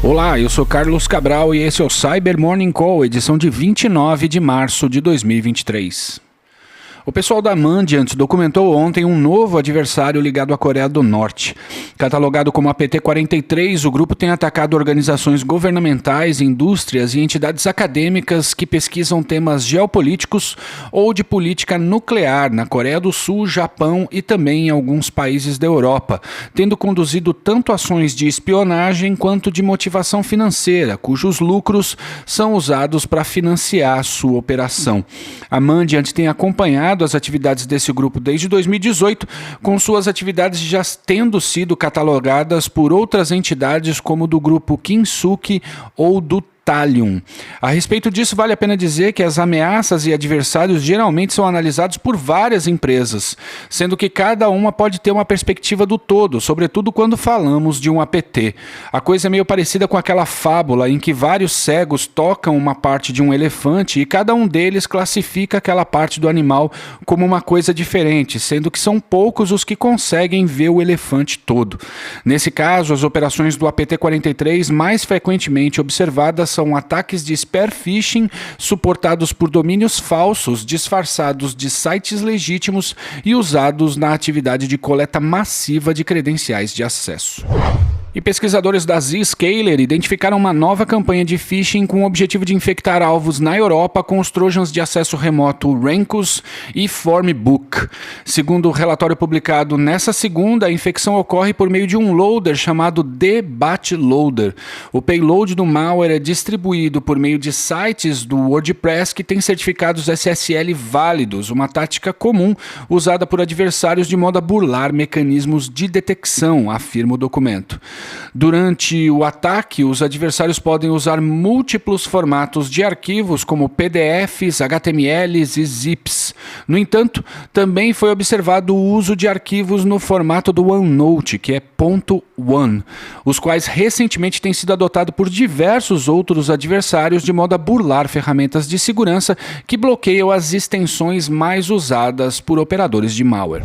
Olá, eu sou Carlos Cabral e esse é o Cyber Morning Call, edição de 29 de março de 2023. O pessoal da Mandiant documentou ontem um novo adversário ligado à Coreia do Norte. Catalogado como APT-43, o grupo tem atacado organizações governamentais, indústrias e entidades acadêmicas que pesquisam temas geopolíticos ou de política nuclear na Coreia do Sul, Japão e também em alguns países da Europa, tendo conduzido tanto ações de espionagem quanto de motivação financeira, cujos lucros são usados para financiar a sua operação. A Mandiant tem acompanhado as atividades desse grupo desde 2018, com suas atividades já tendo sido catalogadas por outras entidades como do grupo Kinsuki ou do Talion. A respeito disso, vale a pena dizer que as ameaças e adversários geralmente são analisados por várias empresas, sendo que cada uma pode ter uma perspectiva do todo, sobretudo quando falamos de um APT. A coisa é meio parecida com aquela fábula em que vários cegos tocam uma parte de um elefante e cada um deles classifica aquela parte do animal como uma coisa diferente, sendo que são poucos os que conseguem ver o elefante todo. Nesse caso, as operações do APT-43 mais frequentemente observadas são ataques de spear phishing suportados por domínios falsos disfarçados de sites legítimos e usados na atividade de coleta massiva de credenciais de acesso. E pesquisadores da Zscaler identificaram uma nova campanha de phishing com o objetivo de infectar alvos na Europa com os trojans de acesso remoto Rancus e Formbook. Segundo o relatório publicado nessa segunda, a infecção ocorre por meio de um loader chamado dBatLoader. O payload do malware é distribuído por meio de sites do WordPress que têm certificados SSL válidos, uma tática comum usada por adversários de modo a burlar mecanismos de detecção, afirma o documento. Durante o ataque, os adversários podem usar múltiplos formatos de arquivos como PDFs, HTMLs e zips. No entanto, também foi observado o uso de arquivos no formato do OneNote, que é .one, os quais recentemente têm sido adotados por diversos outros adversários de modo a burlar ferramentas de segurança que bloqueiam as extensões mais usadas por operadores de malware.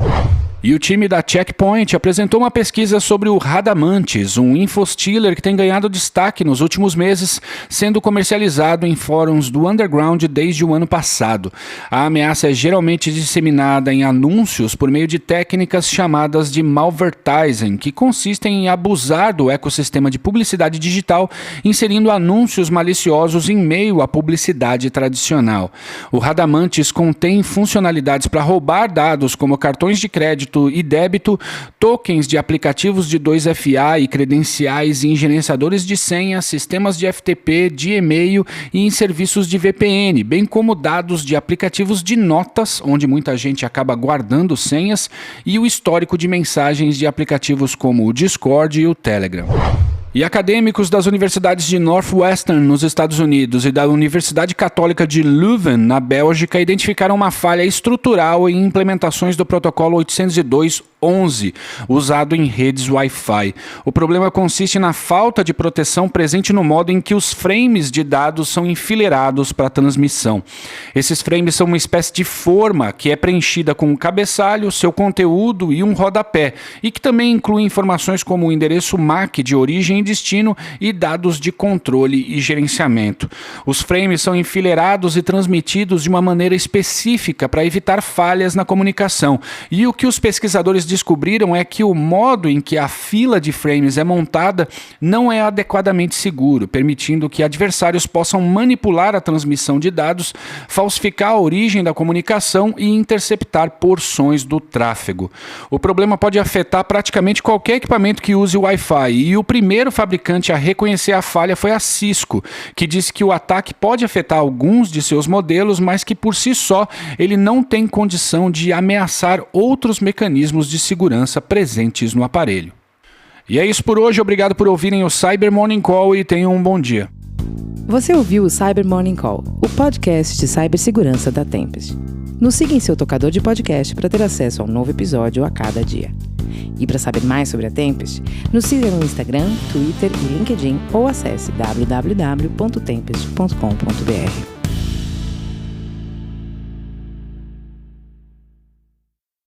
E o time da Check Point apresentou uma pesquisa sobre o Radamantes, um infostealer que tem ganhado destaque nos últimos meses, sendo comercializado em fóruns do underground desde o ano passado. A ameaça é geralmente disseminada em anúncios por meio de técnicas chamadas de malvertising, que consistem em abusar do ecossistema de publicidade digital, inserindo anúncios maliciosos em meio à publicidade tradicional. O Radamantes contém funcionalidades para roubar dados como cartões de crédito e débito, tokens de aplicativos de 2FA e credenciais em gerenciadores de senha, sistemas de FTP, de e-mail e em serviços de VPN, bem como dados de aplicativos de notas, onde muita gente acaba guardando senhas, e o histórico de mensagens de aplicativos como o Discord e o Telegram. E acadêmicos das universidades de Northwestern, nos Estados Unidos, e da Universidade Católica de Leuven, na Bélgica, identificaram uma falha estrutural em implementações do protocolo 802.11, usado em redes Wi-Fi. O problema consiste na falta de proteção presente no modo em que os frames de dados são enfileirados para transmissão. Esses frames são uma espécie de forma que é preenchida com um cabeçalho, seu conteúdo e um rodapé, e que também inclui informações como o endereço MAC de origem e destino e dados de controle e gerenciamento. Os frames são enfileirados e transmitidos de uma maneira específica para evitar falhas na comunicação. E o que os pesquisadores descobriram é que o modo em que a fila de frames é montada não é adequadamente seguro, permitindo que adversários possam manipular a transmissão de dados, falsificar a origem da comunicação e interceptar porções do tráfego. O problema pode afetar praticamente qualquer equipamento que use o Wi-Fi, e o primeiro fabricante a reconhecer a falha foi a Cisco, que disse que o ataque pode afetar alguns de seus modelos, mas que por si só ele não tem condição de ameaçar outros mecanismos de segurança presentes no aparelho. E é isso por hoje, obrigado por ouvirem o Cyber Morning Call e tenham um bom dia. Você ouviu o Cyber Morning Call, o podcast de cibersegurança da Tempest. Nos siga em seu tocador de podcast para ter acesso a um novo episódio a cada dia. E para saber mais sobre a Tempest, nos siga no Instagram, Twitter e LinkedIn ou acesse www.tempest.com.br.